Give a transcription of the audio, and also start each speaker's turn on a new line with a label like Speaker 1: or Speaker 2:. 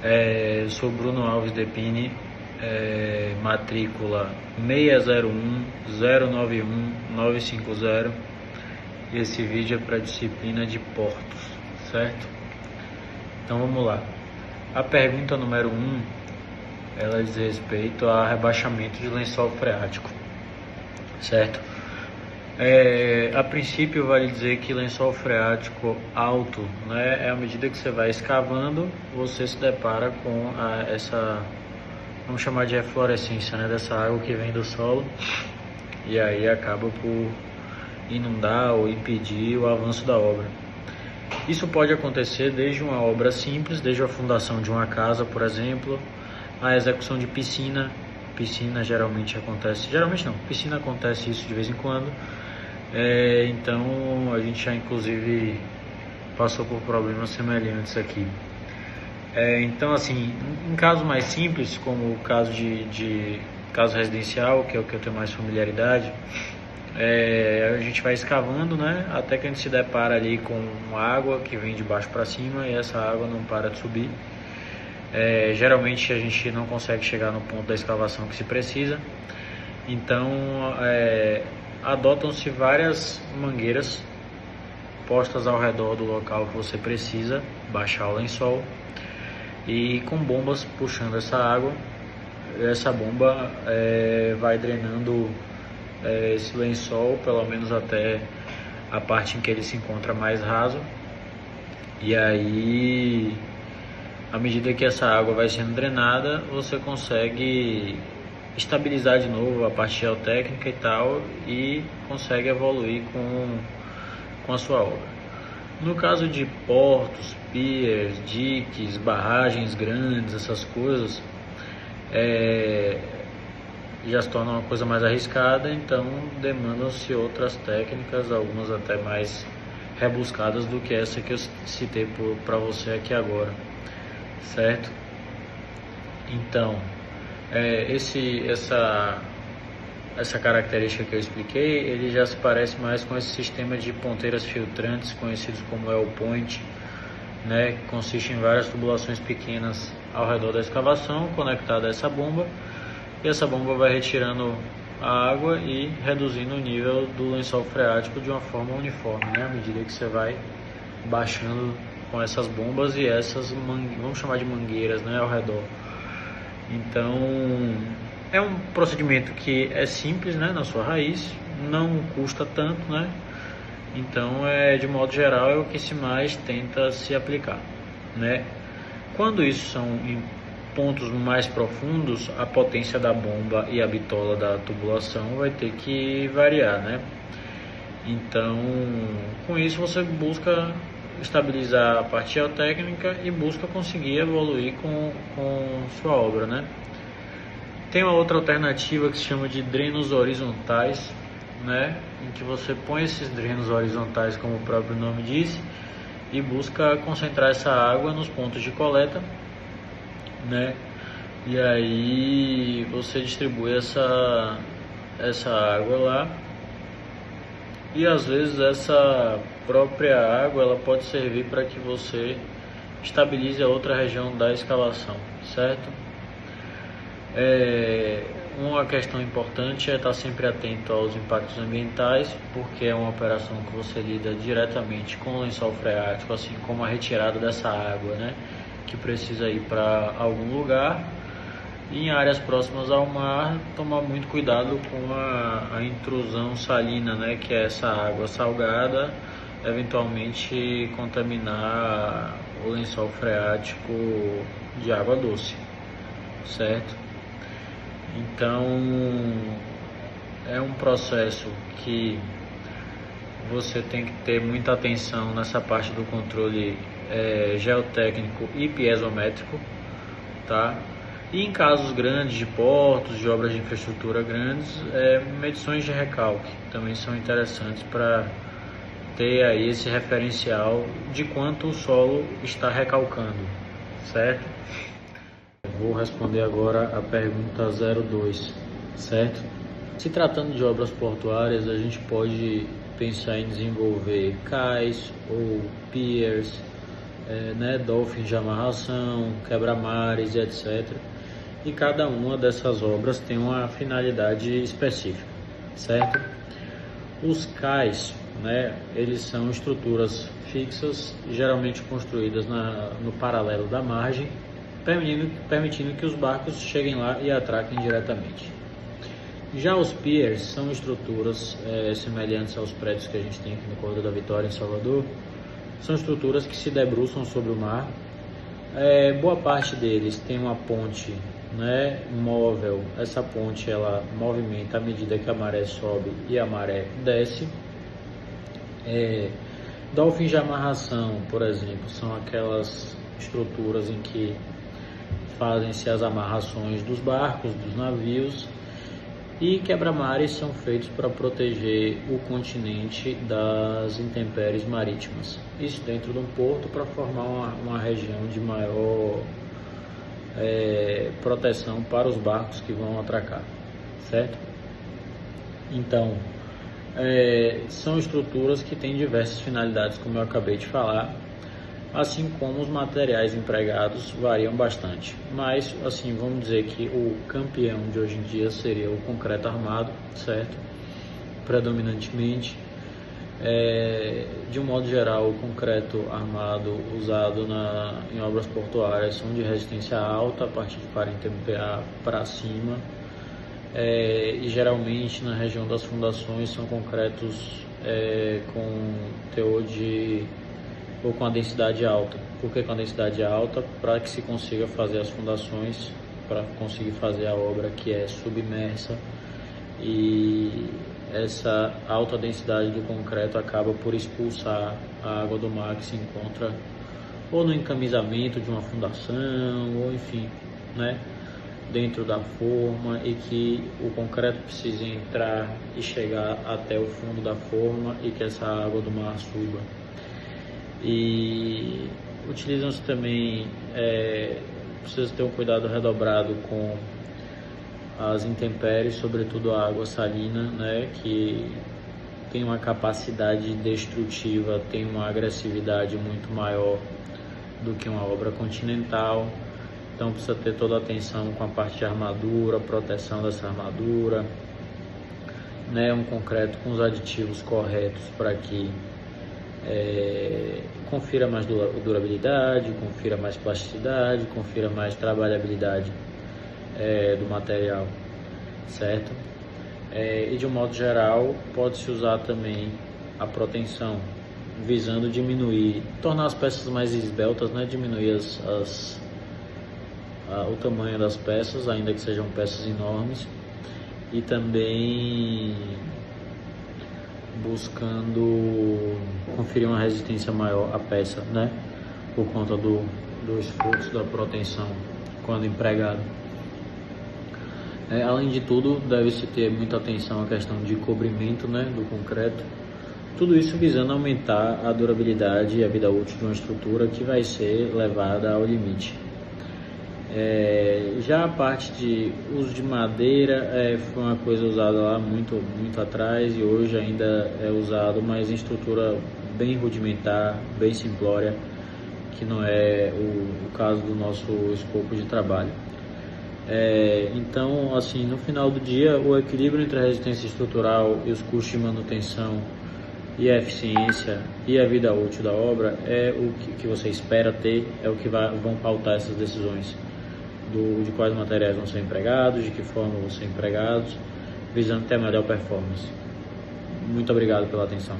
Speaker 1: Eu sou Bruno Alves Depini, matrícula 601-091-950, e esse vídeo é para a disciplina de portos, certo? Então vamos lá. A pergunta número 1, ela diz respeito a rebaixamento de lençol freático, certo? A princípio vale dizer que lençol freático alto, né, é à medida que você vai escavando, você se depara com essa, vamos chamar de eflorescência, né, dessa água que vem do solo, e aí acaba por inundar ou impedir o avanço da obra. Isso pode acontecer desde uma obra simples, desde a fundação de uma casa, por exemplo, a execução de piscina. Piscina geralmente acontece isso de vez em quando. Então a gente já inclusive passou por problemas semelhantes aqui. Então assim, em casos mais simples, como o caso de caso residencial, que é o que eu tenho mais familiaridade, a gente vai escavando, né, até que a gente se depara ali com água que vem de baixo para cima e essa água não para de subir. Geralmente a gente não consegue chegar no ponto da escavação que se precisa, então adotam-se várias mangueiras postas ao redor do local que você precisa baixar o lençol, e com bombas puxando essa água. Essa bomba vai drenando esse lençol, pelo menos até a parte em que ele se encontra mais raso, e aí, à medida que essa água vai sendo drenada, você consegue estabilizar de novo a parte geotécnica e tal, e consegue evoluir com a sua obra. No caso de portos, piers, diques, barragens grandes, essas coisas, já se torna uma coisa mais arriscada, então demandam-se outras técnicas, algumas até mais rebuscadas do que essa que eu citei para você aqui agora, certo? Então, essa característica que eu expliquei, ele já se parece mais com esse sistema de ponteiras filtrantes, conhecidos como well point, né, que consiste em várias tubulações pequenas ao redor da escavação, conectada a essa bomba, e essa bomba vai retirando a água e reduzindo o nível do lençol freático de uma forma uniforme, né, à medida que você vai baixando com essas bombas e essas, vamos chamar de mangueiras, né, ao redor. Então, é um procedimento que é simples, né, na sua raiz, não custa tanto, né, então, de modo geral, é o que se mais tenta se aplicar, né. Quando isso são em pontos mais profundos, a potência da bomba e a bitola da tubulação vai ter que variar, né. Então, com isso você busca estabilizar a parte geotécnica e busca conseguir evoluir com sua obra, né. Tem uma outra alternativa que se chama de drenos horizontais, né, em que você põe esses drenos horizontais, como o próprio nome diz, e busca concentrar essa água nos pontos de coleta, né, e aí você distribui essa água lá, e às vezes essa própria água ela pode servir para que você estabilize a outra região da escavação, certo? Uma questão importante é estar sempre atento aos impactos ambientais, porque é uma operação que você lida diretamente com o lençol freático, assim como a retirada dessa água, né, que precisa ir para algum lugar. E em áreas próximas ao mar, tomar muito cuidado com a intrusão salina, né, que é essa água salgada, eventualmente contaminar o lençol freático de água doce, certo? Então, é um processo que você tem que ter muita atenção nessa parte do controle geotécnico e piezométrico, tá? E em casos grandes de portos, de obras de infraestrutura grandes, medições de recalque também são interessantes para ter aí esse referencial de quanto o solo está recalcando, certo? Vou responder agora a pergunta 02, certo? Se tratando de obras portuárias, a gente pode pensar em desenvolver cais ou piers, né, dolphins de amarração, quebra-mares e etc. E cada uma dessas obras tem uma finalidade específica, certo? Os cais, né, eles são estruturas fixas, geralmente construídas no paralelo da margem, permitindo que os barcos cheguem lá e atraquem diretamente. Já os piers são estruturas semelhantes aos prédios que a gente tem aqui no Corredor da Vitória, em Salvador. São estruturas que se debruçam sobre o mar. Boa parte deles tem uma ponte, né, móvel. Essa ponte ela movimenta à medida que a maré sobe e a maré desce. Dolphins de amarração, por exemplo, são aquelas estruturas em que fazem-se as amarrações dos barcos, dos navios, e quebra-mares são feitos para proteger o continente das intempéries marítimas. Isso dentro de um porto para formar uma região de maior proteção para os barcos que vão atracar, certo? Então, são estruturas que têm diversas finalidades, como eu acabei de falar, assim como os materiais empregados variam bastante. Mas, assim, vamos dizer que o campeão de hoje em dia seria o concreto armado, certo? Predominantemente. De um modo geral, o concreto armado usado em obras portuárias são de resistência alta, a partir de 40 MPa para cima. E geralmente na região das fundações são concretos com teor ou com a densidade alta. Por que com a densidade alta? Para que se consiga fazer as fundações, para conseguir fazer a obra que é submersa, e essa alta densidade do concreto acaba por expulsar a água do mar que se encontra ou no encamisamento de uma fundação, ou enfim, né, dentro da forma, e que o concreto precisa entrar e chegar até o fundo da forma e que essa água do mar suba. E utilizam-se também, precisa ter um cuidado redobrado com as intempéries, sobretudo a água salina, né, que tem uma capacidade destrutiva, tem uma agressividade muito maior do que uma obra continental. Então precisa ter toda a atenção com a parte de armadura, proteção dessa armadura, né, um concreto com os aditivos corretos para que confira mais durabilidade, confira mais plasticidade, confira mais trabalhabilidade do material, certo? E de um modo geral pode-se usar também a proteção, visando diminuir, tornar as peças mais esbeltas, né? Diminuir o tamanho das peças, ainda que sejam peças enormes, e também buscando conferir uma resistência maior à peça, né? Por conta do esforço da proteção quando empregado. Além de tudo, deve-se ter muita atenção à questão de cobrimento, né, do concreto. Tudo isso visando aumentar a durabilidade e a vida útil de uma estrutura que vai ser levada ao limite. Já a parte de uso de madeira foi uma coisa usada lá muito atrás, e hoje ainda é usado, mas em estrutura bem rudimentar, bem simplória, que não é o caso do nosso escopo de trabalho. Então, assim, no final do dia, o equilíbrio entre a resistência estrutural e os custos de manutenção e a eficiência e a vida útil da obra é o que você espera ter, é o que vão pautar essas decisões de quais materiais vão ser empregados, de que forma vão ser empregados, visando ter a melhor performance. Muito obrigado pela atenção.